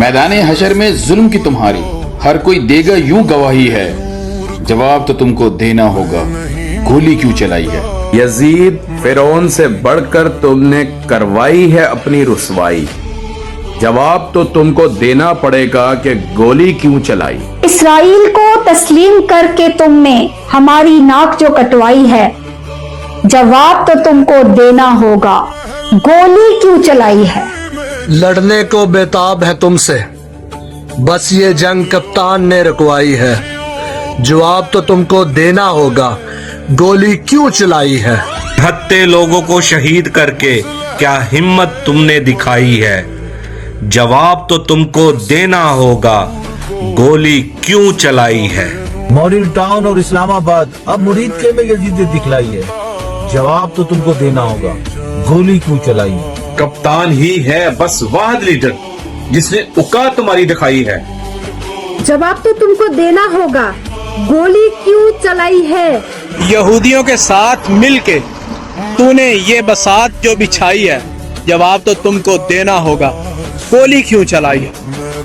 मैदान हशर में जुल्म की तुम्हारी हर कोई देगा यूं गवाही है, जवाब तो तुमको देना होगा, गोली क्यों चलाई है। यजीद, फिरौन से बढ़कर तुमने करवाई है अपनी रुसवाई, जवाब तो तुमको देना पड़ेगा कि गोली क्यों चलाई। इसराइल को तस्लीम करके तुमने हमारी नाक जो कटवाई है, जवाब तो तुमको देना होगा, गोली क्यों चलाई है। लड़ने को बेताब है तुमसे, बस ये जंग कप्तान ने रुकवाई है, जवाब तो तुमको देना होगा, गोली क्यों चलाई है। हत्ते लोगों को शहीद करके क्या हिम्मत तुमने दिखाई है, जवाब तो तुमको देना होगा, गोली क्यों चलाई है। मॉडल टाउन और इस्लामाबाद अब मुरीद के में यजीद दिखलाई है, जवाब तो तुमको देना होगा, गोली क्यों चलाई है। कप्तान ही है बस वाहिद लीडर जिसने औकात तुम्हारी दिखाई है, जवाब तो तुमको देना होगा, गोली क्यों चलाई है। यहूदियों के साथ मिलके तूने ये बसात जो बिछाई है, जवाब तो तुमको देना होगा, गोली क्यों चलाई है।